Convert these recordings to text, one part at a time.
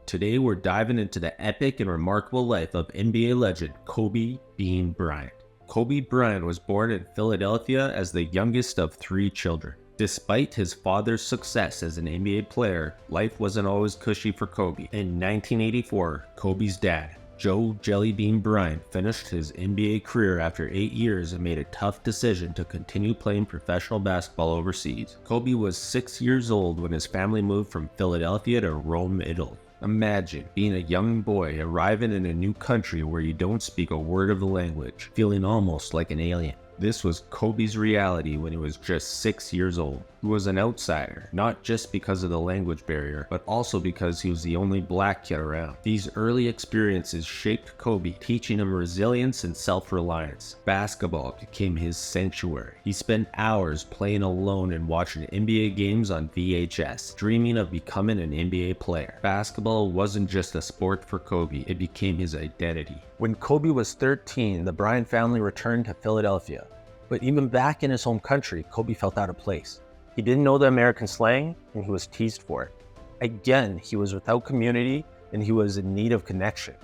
Today we're diving into the epic and remarkable life of NBA legend Kobe Bean Bryant. Kobe Bryant was born in Philadelphia as the youngest of 3 children. Despite his father's success as an NBA player, life wasn't always cushy for Kobe. In 1984, Kobe's dad, Joe Jellybean Bryant, finished his NBA career after 8 years and made a tough decision to continue playing professional basketball overseas. Kobe was 6 years old when his family moved from Philadelphia to Rome, Italy. Imagine being a young boy arriving in a new country where you don't speak a word of the language, feeling almost like an alien. This was Kobe's reality when he was just 6 years old. He was an outsider, not just because of the language barrier, but also because he was the only black kid around. These early experiences shaped Kobe, teaching him resilience and self-reliance. Basketball became his sanctuary. He spent hours playing alone and watching NBA games on VHS, dreaming of becoming an NBA player. Basketball wasn't just a sport for Kobe, it became his identity. When Kobe was 13, the Bryant family returned to Philadelphia. But even back in his home country, Kobe felt out of place. He didn't know the American slang, and he was teased for it. Again, he was without community, and he was in need of connection.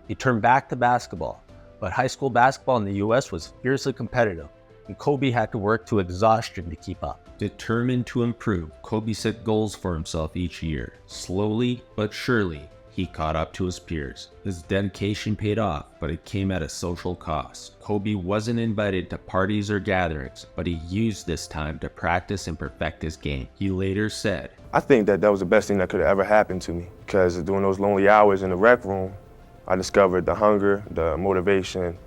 He turned back to basketball, but high school basketball in the US was fiercely competitive, and Kobe had to work to exhaustion to keep up. Determined to improve, Kobe set goals for himself each year. Slowly but surely, he caught up to his peers. His dedication paid off, but it came at a social cost. Kobe wasn't invited to parties or gatherings, but he used this time to practice and perfect his game. He later said, I think that was the best thing that could have ever happened to me, because during those lonely hours in the rec room, I discovered the hunger, the motivation,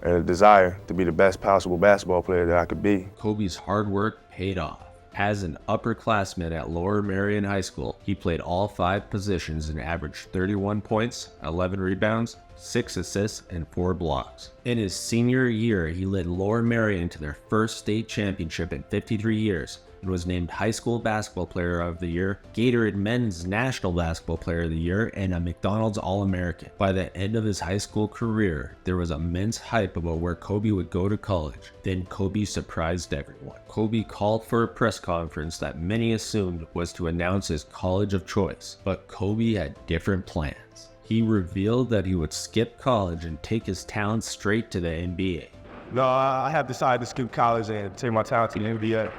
and the desire to be the best possible basketball player that I could be. Kobe's hard work paid off. As an upperclassman at Lower Merion High School, he played all 5 positions and averaged 31 points, 11 rebounds, 6 assists, and 4 blocks. In his senior year, he led Lower Merion to their first state championship in 53 years and was named High School Basketball Player of the Year, Gatorade Men's National Basketball Player of the Year, and a McDonald's All-American. By the end of his high school career, there was immense hype about where Kobe would go to college. Then Kobe surprised everyone. Kobe called for a press conference that many assumed was to announce his college of choice, but Kobe had different plans. He revealed that he would skip college and take his talent straight to the NBA. No, I have decided to skip college and take my talent to the NBA.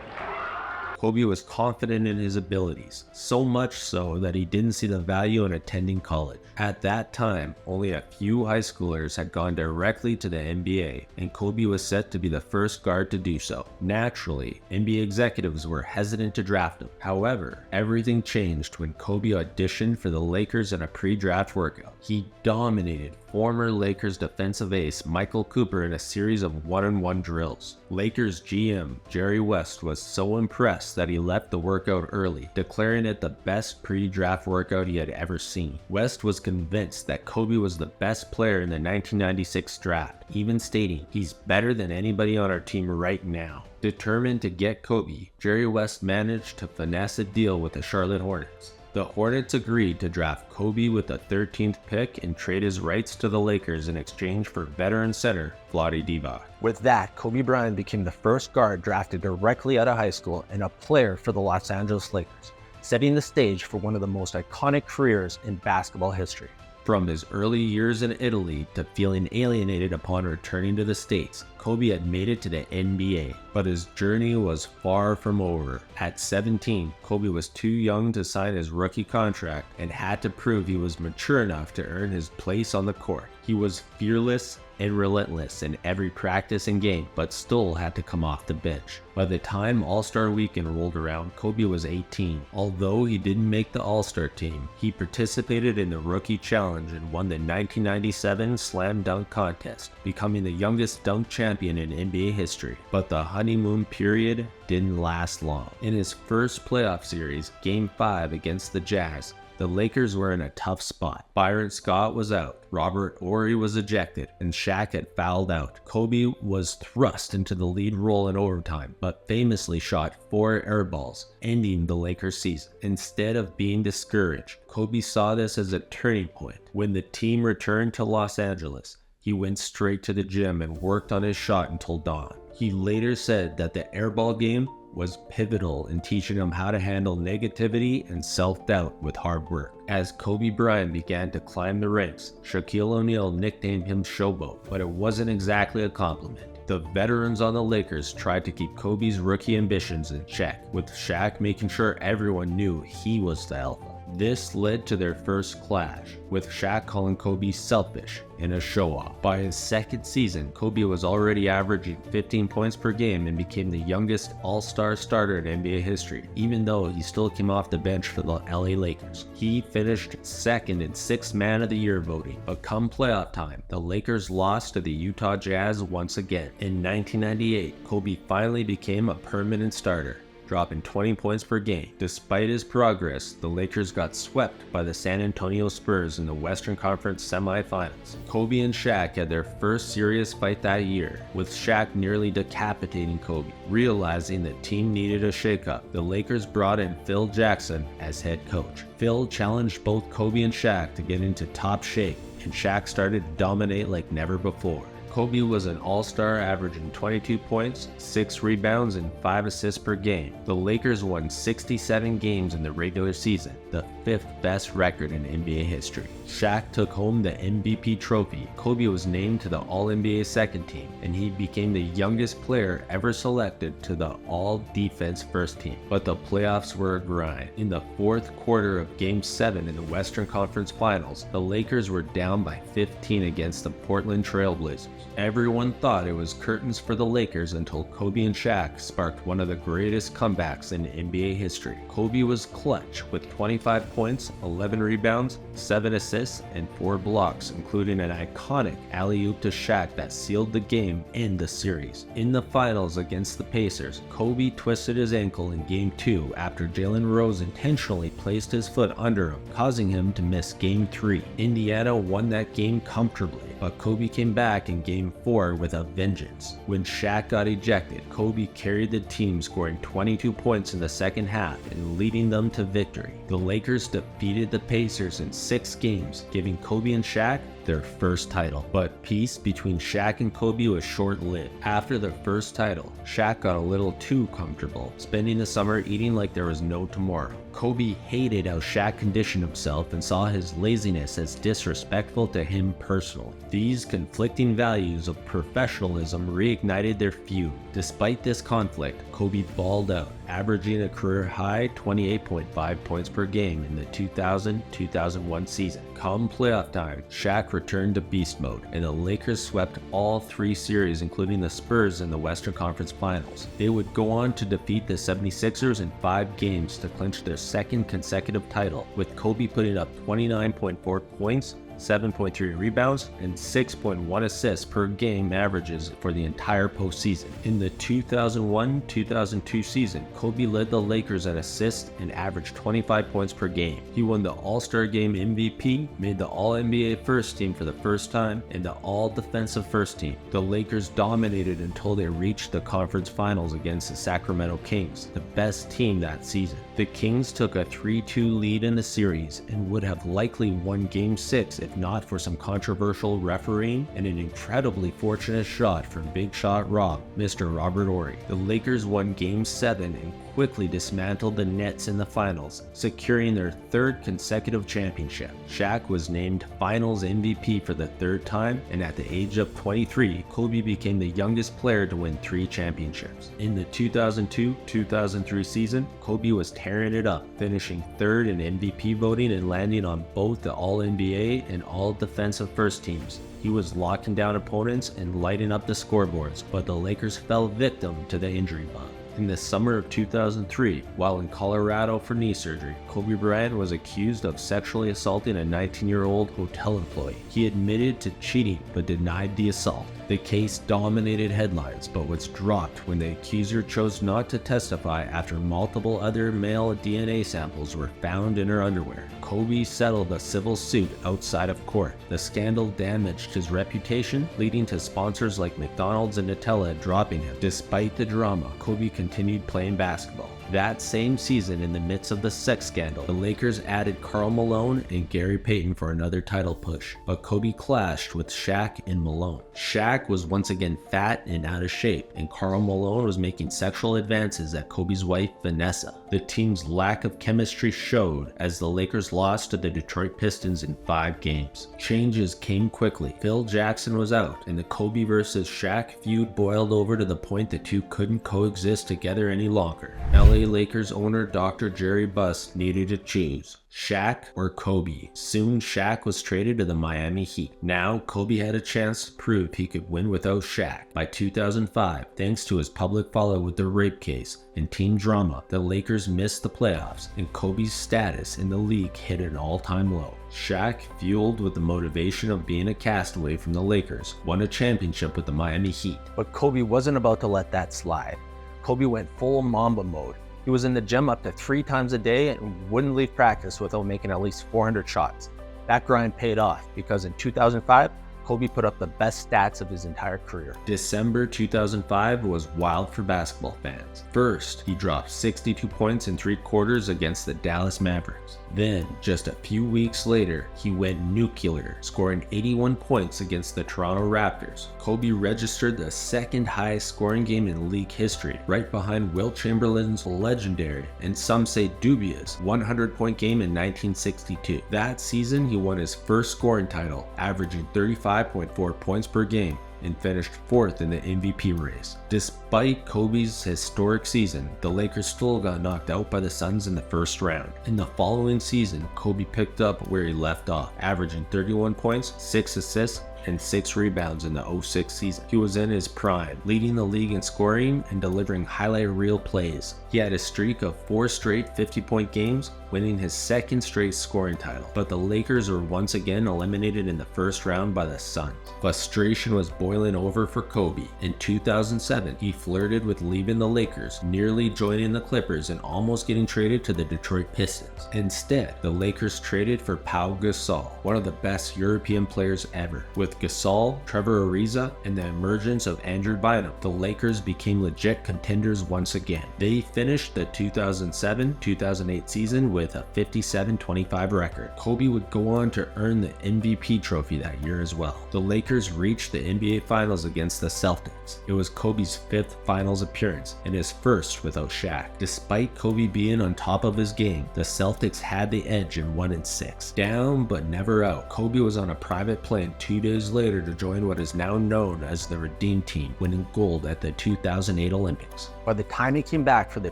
Kobe was confident in his abilities, so much so that he didn't see the value in attending college. At that time, only a few high schoolers had gone directly to the NBA, and Kobe was set to be the first guard to do so. Naturally, NBA executives were hesitant to draft him. However, everything changed when Kobe auditioned for the Lakers in a pre-draft workout. He dominated former Lakers defensive ace Michael Cooper in a series of one-on-one drills. Lakers GM Jerry West was so impressed that he left the workout early, declaring it the best pre-draft workout he had ever seen. West was convinced that Kobe was the best player in the 1996 draft, even stating, "He's better than anybody on our team right now." Determined to get Kobe, Jerry West managed to finesse a deal with the Charlotte Hornets. The Hornets agreed to draft Kobe with the 13th pick and trade his rights to the Lakers in exchange for veteran center Vlade Divac. With that, Kobe Bryant became the first guard drafted directly out of high school and a player for the Los Angeles Lakers, setting the stage for one of the most iconic careers in basketball history. From his early years in Italy to feeling alienated upon returning to the States, Kobe had made it to the NBA, but his journey was far from over. At 17, Kobe was too young to sign his rookie contract and had to prove he was mature enough to earn his place on the court. He was fearless and relentless in every practice and game, but still had to come off the bench. By the time All-Star Weekend rolled around, Kobe was 18. Although he didn't make the All-Star team, he participated in the Rookie Challenge and won the 1997 Slam Dunk Contest, becoming the youngest dunk champion in NBA history. But the honeymoon period didn't last long. In his first playoff series, Game 5 against the Jazz, the Lakers were in a tough spot. Byron Scott was out, Robert Horry was ejected, and Shaq had fouled out. Kobe was thrust into the lead role in overtime, but famously shot 4 air balls, ending the Lakers season. Instead of being discouraged, Kobe saw this as a turning point. When the team returned to Los Angeles, he went straight to the gym and worked on his shot until dawn. He later said that the airball game was pivotal in teaching him how to handle negativity and self-doubt with hard work. As Kobe Bryant began to climb the ranks, Shaquille O'Neal nicknamed him Showboat, but it wasn't exactly a compliment. The veterans on the Lakers tried to keep Kobe's rookie ambitions in check, with Shaq making sure everyone knew he was the alpha. This led to their first clash, with Shaq calling Kobe selfish and a show-off. By his second season, Kobe was already averaging 15 points per game and became the youngest all-star starter in NBA history, even though he still came off the bench for the LA Lakers. He finished second in 6th Man of the Year voting, but come playoff time, the Lakers lost to the Utah Jazz once again. In 1998, Kobe finally became a permanent starter, dropping 20 points per game. Despite his progress, the Lakers got swept by the San Antonio Spurs in the Western Conference semifinals. Kobe and Shaq had their first serious fight that year, with Shaq nearly decapitating Kobe. Realizing the team needed a shakeup, the Lakers brought in Phil Jackson as head coach. Phil challenged both Kobe and Shaq to get into top shape, and Shaq started to dominate like never before. Kobe was an all-star, averaging 22 points, 6 rebounds, and 5 assists per game. The Lakers won 67 games in the regular season, the 5th best record in NBA history. Shaq took home the MVP trophy. Kobe was named to the All-NBA second team, and he became the youngest player ever selected to the All-Defense first team. But the playoffs were a grind. In the fourth quarter of Game 7 in the Western Conference Finals, the Lakers were down by 15 against the Portland Trail Blazers. Everyone thought it was curtains for the Lakers until Kobe and Shaq sparked one of the greatest comebacks in NBA history. Kobe was clutch with 25 points, 11 rebounds, 7 assists, and 4 blocks, including an iconic alley-oop to Shaq that sealed the game and the series. In the finals against the Pacers, Kobe twisted his ankle in Game 2 after Jalen Rose intentionally placed his foot under him, causing him to miss Game 3. Indiana won that game comfortably, but Kobe came back in Game 4 with a vengeance. When Shaq got ejected, Kobe carried the team, scoring 22 points in the second half and leading them to victory. The Lakers defeated the Pacers in 6 games, giving Kobe and Shaq their first title. But peace between Shaq and Kobe was short-lived. After their first title, Shaq got a little too comfortable, spending the summer eating like there was no tomorrow. Kobe hated how Shaq conditioned himself and saw his laziness as disrespectful to him personally. These conflicting values of professionalism reignited their feud. Despite this conflict, Kobe balled out, averaging a career-high 28.5 points per game in the 2000-2001 season. Come playoff time, Shaq returned to beast mode, and the Lakers swept all 3 series, including the Spurs in the Western Conference Finals. They would go on to defeat the 76ers in 5 games to clinch their second consecutive title, with Kobe putting up 29.4 points, 7.3 rebounds, and 6.1 assists per game averages for the entire postseason. In the 2001-2002 season, Kobe led the Lakers in assists and averaged 25 points per game. He won the All-Star Game MVP, made the All-NBA first team for the first time, and the All-Defensive first team. The Lakers dominated until they reached the conference finals against the Sacramento Kings, the best team that season. The Kings took a 3-2 lead in the series and would have likely won Game 6 if not for some controversial refereeing and an incredibly fortunate shot from Big Shot Rob, Mr. Robert Horry. The Lakers won Game 7 and quickly dismantled the Nets in the finals, securing their 3rd consecutive championship. Shaq was named Finals MVP for the 3rd time, and at the age of 23, Kobe became the youngest player to win 3 championships. In the 2002-2003 season, Kobe was tearing it up, finishing 3rd in MVP voting and landing on both the All-NBA and All-Defensive first teams. He was locking down opponents and lighting up the scoreboards, but the Lakers fell victim to the injury bug. In the summer of 2003, while in Colorado for knee surgery, Kobe Bryant was accused of sexually assaulting a 19-year-old hotel employee. He admitted to cheating but denied the assault. The case dominated headlines but was dropped when the accuser chose not to testify after multiple other male DNA samples were found in her underwear. Kobe settled a civil suit outside of court. The scandal damaged his reputation, leading to sponsors like McDonald's and Nutella dropping him. Despite the drama, Kobe continued playing basketball. That same season, in the midst of the sex scandal, the Lakers added Karl Malone and Gary Payton for another title push, but Kobe clashed with Shaq and Malone. Shaq Shaq was once again fat and out of shape, and Karl Malone was making sexual advances at Kobe's wife, Vanessa. The team's lack of chemistry showed as the Lakers lost to the Detroit Pistons in 5 games. Changes came quickly. Phil Jackson was out, and the Kobe versus Shaq feud boiled over to the point the two couldn't coexist together any longer. LA Lakers owner Dr. Jerry Buss needed to choose Shaq or Kobe. Soon Shaq was traded to the Miami Heat. Now Kobe had a chance to prove he could win without Shaq. By 2005, thanks to his public fallout with the rape case and team drama, the Lakers missed the playoffs, and Kobe's status in the league hit an all-time low. Shaq, fueled with the motivation of being a castaway from the Lakers, won a championship with the Miami Heat. But Kobe wasn't about to let that slide. Kobe went full Mamba mode. He was in the gym up to 3 times a day and wouldn't leave practice without making at least 400 shots. That grind paid off because in 2005, Kobe put up the best stats of his entire career. December 2005 was wild for basketball fans. First, he dropped 62 points in 3 quarters against the Dallas Mavericks. Then, just a few weeks later, he went nuclear, scoring 81 points against the Toronto Raptors. Kobe registered the second highest scoring game in league history, right behind Wilt Chamberlain's legendary, and some say dubious, 100-point game in 1962. That season, he won his first scoring title, averaging 35.4 points per game, and finished 4th in the MVP race. Despite Kobe's historic season, the Lakers still got knocked out by the Suns in the first round. In the following season, Kobe picked up where he left off, averaging 31 points, 6 assists, and 6 rebounds in the 06 season. He was in his prime, leading the league in scoring and delivering highlight reel plays. He had a streak of 4 straight 50-point games, winning his 2nd straight scoring title. But the Lakers were once again eliminated in the first round by the Suns. Frustration was boiling over for Kobe. In 2007, he flirted with leaving the Lakers, nearly joining the Clippers and almost getting traded to the Detroit Pistons. Instead, the Lakers traded for Pau Gasol, one of the best European players ever. With Gasol, Trevor Ariza, and the emergence of Andrew Bynum, the Lakers became legit contenders once again. They finished the 2007-2008 season with a 57-25 record. Kobe would go on to earn the MVP trophy that year as well. The Lakers reached the NBA Finals against the Celtics. It was Kobe's 5th Finals appearance and his first without Shaq. Despite Kobe being on top of his game, the Celtics had the edge in 1-6. Down but never out, Kobe was on a private plane 2 days later to join what is now known as the Redeem Team, winning gold at the 2008 Olympics. By the time he came back for the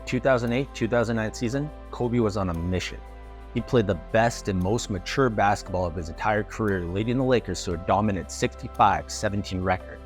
2008-2009 season, Kobe was on a mission. He played the best and most mature basketball of his entire career, leading the Lakers to a dominant 65-17 record.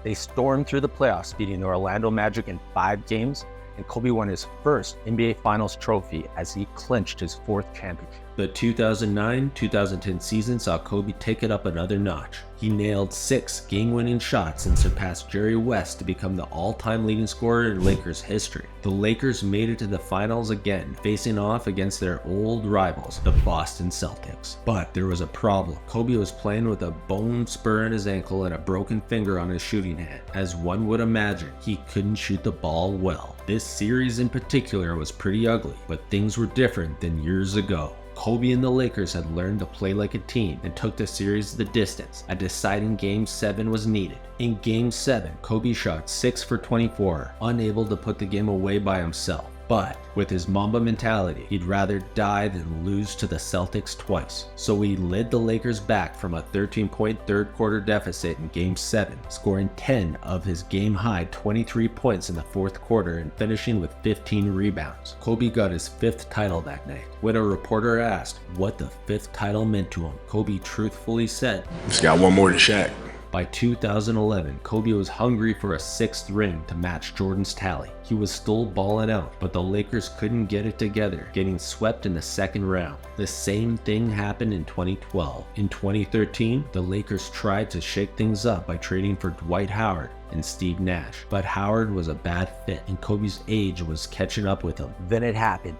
They stormed through the playoffs, beating the Orlando Magic in 5 games, and Kobe won his first NBA Finals trophy as he clinched his 4th championship. The 2009-2010 season saw Kobe take it up another notch. He nailed 6 game-winning shots and surpassed Jerry West to become the all-time leading scorer in Lakers history. The Lakers made it to the finals again, facing off against their old rivals, the Boston Celtics. But there was a problem. Kobe was playing with a bone spur in his ankle and a broken finger on his shooting hand. As one would imagine, he couldn't shoot the ball well. This series in particular was pretty ugly, but things were different than years ago. Kobe and the Lakers had learned to play like a team and took the series the distance. A deciding Game 7 was needed. In Game 7, Kobe shot 6 for 24, unable to put the game away by himself. But with his Mamba mentality, he'd rather die than lose to the Celtics twice. So he led the Lakers back from a 13-point third quarter deficit in Game 7, scoring 10 of his game-high 23 points in the 4th quarter and finishing with 15 rebounds. Kobe got his 5th title that night. When a reporter asked what the 5th title meant to him, Kobe truthfully said, Just got one more than Shaq. By 2011, Kobe was hungry for a 6th ring to match Jordan's tally. He was still balling out, but the Lakers couldn't get it together, getting swept in the 2nd round. The same thing happened in 2012. In 2013, the Lakers tried to shake things up by trading for Dwight Howard and Steve Nash, but Howard was a bad fit and Kobe's age was catching up with him. Then it happened.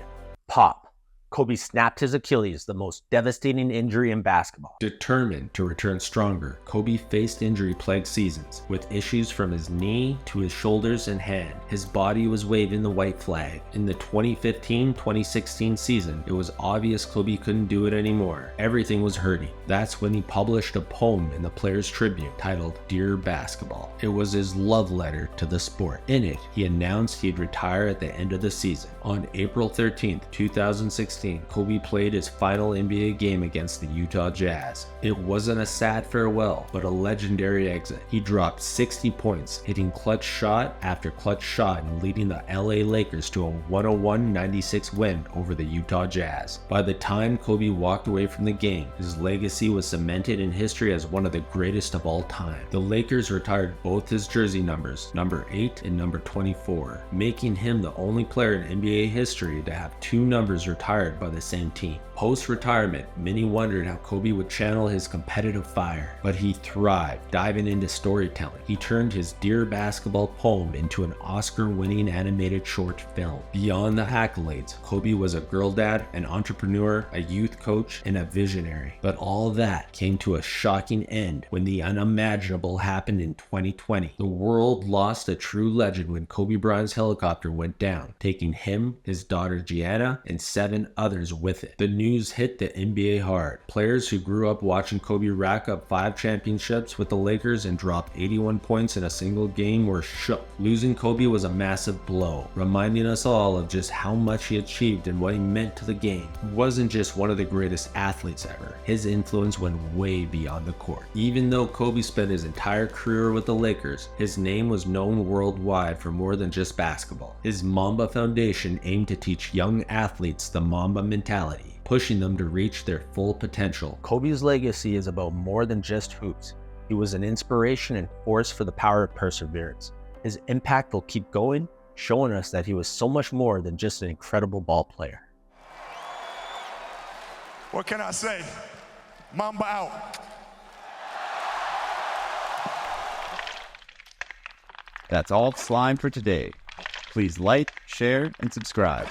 Pop. Kobe snapped his Achilles, the most devastating injury in basketball. Determined to return stronger, Kobe faced injury-plagued seasons, with issues from his knee to his shoulders and hand. His body was waving the white flag. In the 2015-2016 season, it was obvious Kobe couldn't do it anymore. Everything was hurting. That's when he published a poem in the Players Tribune titled Dear Basketball. It was his love letter to the sport. In it, he announced he'd retire at the end of the season. On April 13, 2016, Kobe played his final NBA game against the Utah Jazz. It wasn't a sad farewell, but a legendary exit. He dropped 60 points, hitting clutch shot after clutch shot and leading the LA Lakers to a 101-96 win over the Utah Jazz. By the time Kobe walked away from the game, his legacy was cemented in history as one of the greatest of all time. The Lakers retired both his jersey numbers, number 8 and number 24, making him the only player in NBA history to have two numbers retired by the same team. Post-retirement, many wondered how Kobe would channel his competitive fire, but he thrived, diving into storytelling. He turned his Dear Basketball poem into an Oscar-winning animated short film. Beyond the accolades, Kobe was a girl dad, an entrepreneur, a youth coach, and a visionary. But all that came to a shocking end when the unimaginable happened in 2020. The world lost a true legend when Kobe Bryant's helicopter went down, taking him, his daughter Gianna, and 7 others with it. The news hit the NBA hard. Players who grew up watching Kobe rack up 5 championships with the Lakers and drop 81 points in a single game were shook. Losing Kobe was a massive blow, reminding us all of just how much he achieved and what he meant to the game. He wasn't just one of the greatest athletes ever. His influence went way beyond the court. Even though Kobe spent his entire career with the Lakers, his name was known worldwide for more than just basketball. His Mamba Foundation aimed to teach young athletes the Mamba Mentality, pushing them to reach their full potential. Kobe's legacy is about more than just hoops. He was an inspiration and force for the power of perseverance. His impact will keep going, showing us that he was so much more than just an incredible ball player. What can I say? Mamba out. That's all Slime for today. Please like, share, and subscribe.